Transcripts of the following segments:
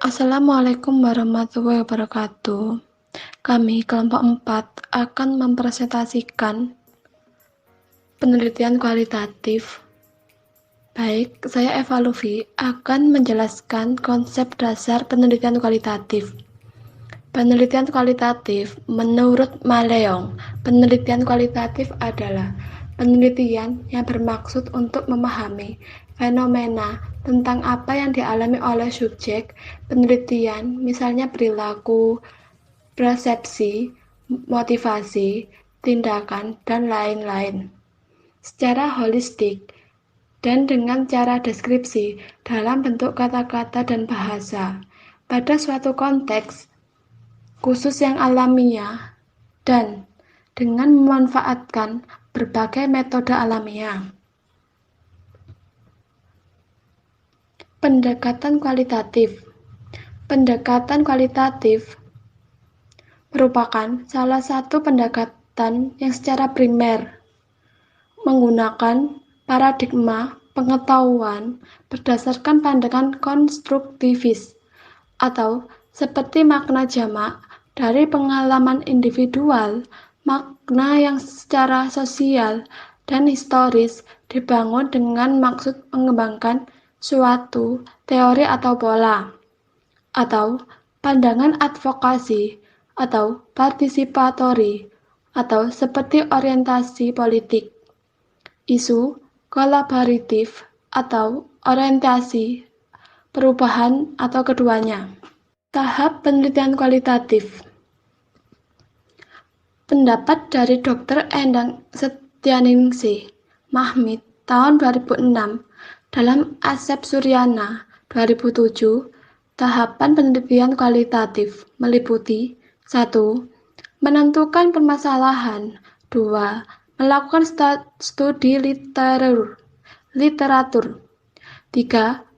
Assalamualaikum warahmatullahi wabarakatuh. Kami kelompok 4 akan mempresentasikan penelitian kualitatif. Baik, saya Eva Lufi akan menjelaskan konsep dasar penelitian kualitatif. Penelitian kualitatif menurut Maleong, penelitian kualitatif adalah penelitian yang bermaksud untuk memahami fenomena tentang apa yang dialami oleh subjek penelitian, misalnya perilaku, persepsi, motivasi, tindakan, dan lain-lain, secara holistik dan dengan cara deskripsi dalam bentuk kata-kata dan bahasa pada suatu konteks khusus yang alamiah dan dengan memanfaatkan berbagai metode alamiah. Pendekatan kualitatif. Pendekatan kualitatif merupakan salah satu pendekatan yang secara primer menggunakan paradigma pengetahuan berdasarkan pandangan konstruktivis atau seperti makna jamak dari pengalaman individual, makna yang secara sosial dan historis dibangun dengan maksud mengembangkan suatu teori atau pola, atau pandangan advokasi atau partisipatori, atau seperti orientasi politik, isu kolaboratif atau orientasi perubahan atau keduanya. Tahap penelitian kualitatif. Pendapat dari Dr. Endang Setianingsih Mahmid tahun 2006 dalam Asep Suryana 2007, tahapan penelitian kualitatif meliputi 1. Menentukan permasalahan. 2. Melakukan studi literatur. 3.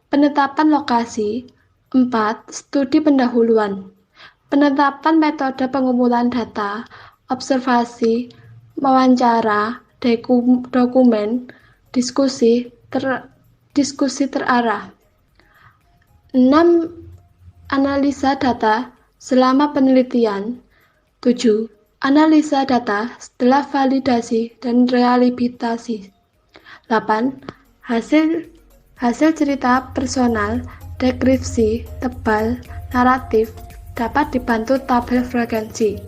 Penetapan lokasi. 4. Studi pendahuluan. Penetapan metode pengumpulan data, observasi, wawancara, dokumen, diskusi terarah. 6. Analisa data selama penelitian. 7. Analisa data setelah validasi dan rehabilitasi. 8. Hasil cerita personal, deskripsi, tebal, naratif, dapat dibantu tabel frekuensi.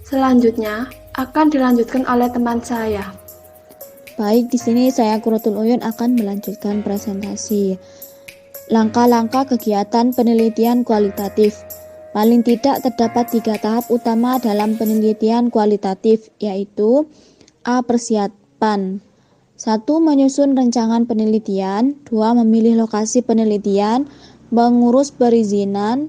Selanjutnya akan dilanjutkan oleh teman saya. Baik, di sini saya Quratul Uyun akan melanjutkan presentasi. Langkah-langkah kegiatan penelitian kualitatif. Paling tidak terdapat 3 tahap utama dalam penelitian kualitatif, yaitu A. Persiapan. 1. Menyusun rancangan penelitian. 2. Memilih lokasi penelitian, mengurus perizinan.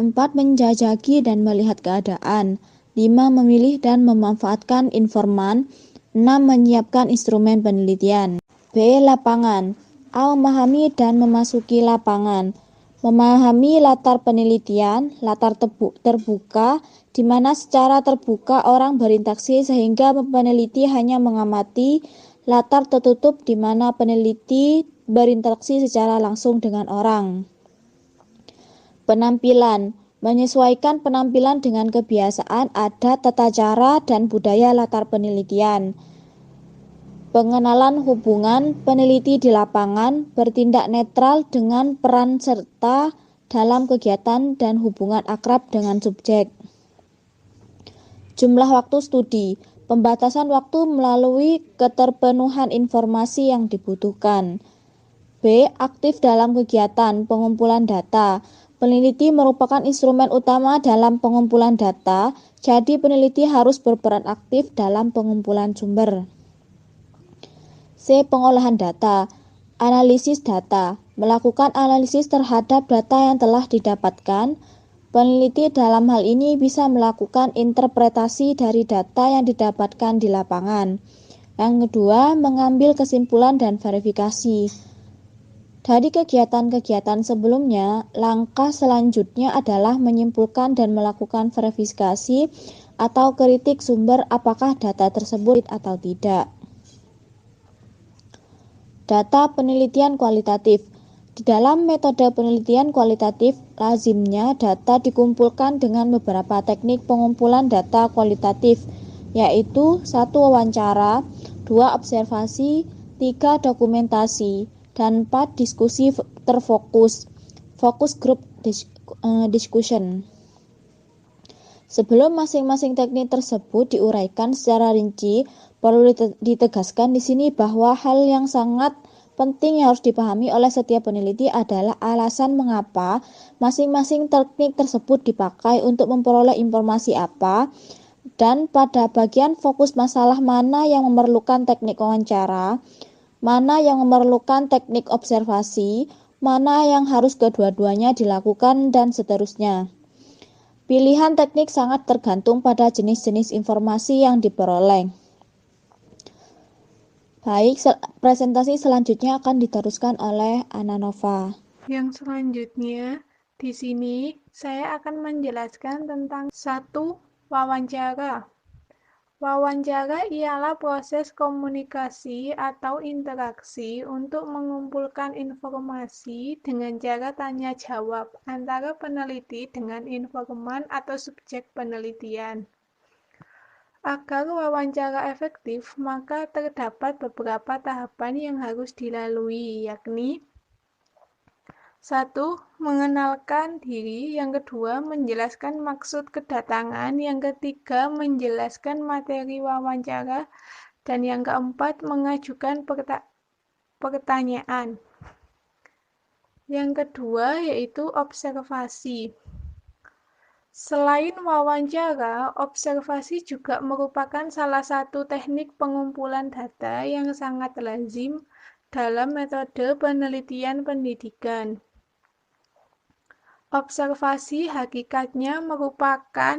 4. Menjajaki dan melihat keadaan. 5. Memilih dan memanfaatkan informan. 6. Menyiapkan instrumen penelitian. B. Lapangan. A. Memahami dan memasuki lapangan. Memahami latar penelitian, latar terbuka, di mana secara terbuka orang berinteraksi sehingga peneliti hanya mengamati. Latar tertutup, di mana peneliti berinteraksi secara langsung dengan orang. Penampilan. Menyesuaikan penampilan dengan kebiasaan, adat, tata cara, dan budaya latar penelitian. Pengenalan hubungan peneliti di lapangan, bertindak netral dengan peran serta dalam kegiatan dan hubungan akrab dengan subjek. Jumlah waktu studi. Pembatasan waktu melalui keterpenuhan informasi yang dibutuhkan. B. Aktif dalam kegiatan pengumpulan data. Peneliti merupakan instrumen utama dalam pengumpulan data, jadi peneliti harus berperan aktif dalam pengumpulan sumber. C. Pengolahan data. Analisis data. Melakukan analisis terhadap data yang telah didapatkan. Peneliti dalam hal ini bisa melakukan interpretasi dari data yang didapatkan di lapangan. Yang kedua, mengambil kesimpulan dan verifikasi. Dari kegiatan-kegiatan sebelumnya, langkah selanjutnya adalah menyimpulkan dan melakukan verifikasi atau kritik sumber apakah data tersebut atau tidak. Data penelitian kualitatif. Di dalam metode penelitian kualitatif, lazimnya data dikumpulkan dengan beberapa teknik pengumpulan data kualitatif, yaitu 1. Wawancara, 2. Observasi, 3. Dokumentasi, dan 4. Diskusi terfokus, focus group discussion. Sebelum masing-masing teknik tersebut diuraikan secara rinci, perlu ditegaskan di sini bahwa hal yang sangat penting yang harus dipahami oleh setiap peneliti adalah alasan mengapa masing-masing teknik tersebut dipakai untuk memperoleh informasi apa, dan pada bagian fokus masalah mana yang memerlukan teknik wawancara, mana yang memerlukan teknik observasi, mana yang harus kedua-duanya dilakukan, dan seterusnya. Pilihan teknik sangat tergantung pada jenis-jenis informasi yang diperoleh. Baik, presentasi selanjutnya akan diteruskan oleh Ananova. Yang selanjutnya, di sini saya akan menjelaskan tentang 1. Wawancara. Wawancara ialah proses komunikasi atau interaksi untuk mengumpulkan informasi dengan cara tanya-jawab antara peneliti dengan informan atau subjek penelitian. Agar wawancara efektif, maka terdapat beberapa tahapan yang harus dilalui, yakni 1. Mengenalkan diri, yang kedua menjelaskan maksud kedatangan, yang ketiga menjelaskan materi wawancara, dan yang keempat mengajukan pertanyaan. Yang kedua yaitu observasi. Selain wawancara, observasi juga merupakan salah satu teknik pengumpulan data yang sangat lazim dalam metode penelitian pendidikan. Observasi hakikatnya merupakan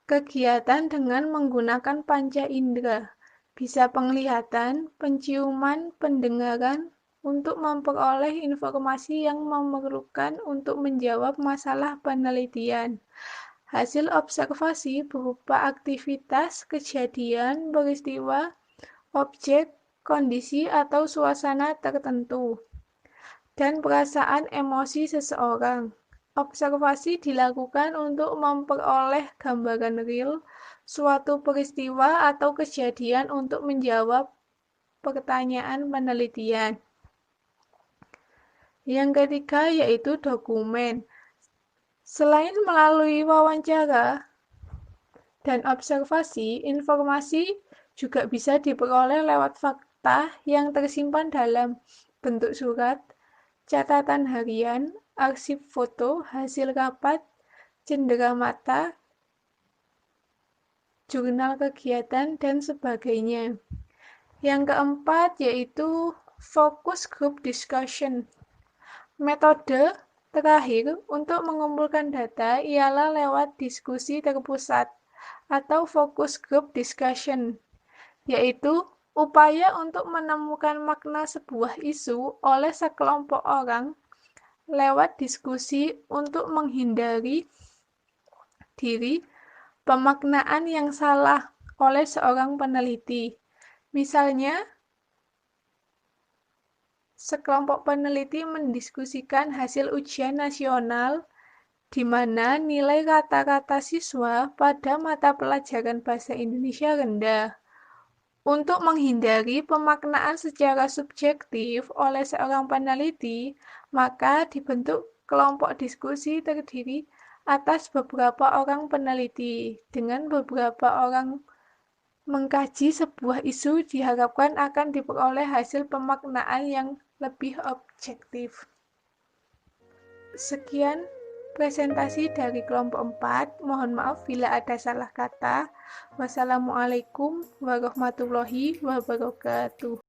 kegiatan dengan menggunakan panca indera, bisa penglihatan, penciuman, pendengaran, untuk memperoleh informasi yang memerlukan untuk menjawab masalah penelitian. Hasil observasi berupa aktivitas, kejadian, peristiwa, objek, kondisi, atau suasana tertentu, dan perasaan emosi seseorang. Observasi dilakukan untuk memperoleh gambaran real suatu peristiwa atau kejadian untuk menjawab pertanyaan penelitian. Yang ketiga yaitu dokumen. Selain melalui wawancara dan observasi, informasi juga bisa diperoleh lewat fakta yang tersimpan dalam bentuk surat, catatan harian, arsip foto, hasil rapat, cendera mata, jurnal kegiatan, dan sebagainya. Yang keempat yaitu focus group discussion. Metode terakhir untuk mengumpulkan data ialah lewat diskusi terpusat atau focus group discussion, yaitu upaya untuk menemukan makna sebuah isu oleh sekelompok orang lewat diskusi untuk menghindari diri pemaknaan yang salah oleh seorang peneliti. Misalnya, sekelompok peneliti mendiskusikan hasil ujian nasional di mana nilai rata-rata siswa pada mata pelajaran bahasa Indonesia rendah. Untuk menghindari pemaknaan secara subjektif oleh seorang peneliti, maka dibentuk kelompok diskusi terdiri atas beberapa orang peneliti. Dengan beberapa orang mengkaji sebuah isu diharapkan akan diperoleh hasil pemaknaan yang lebih objektif. Sekian presentasi dari kelompok 4. Mohon maaf bila ada salah kata. Wassalamualaikum warahmatullahi wabarakatuh.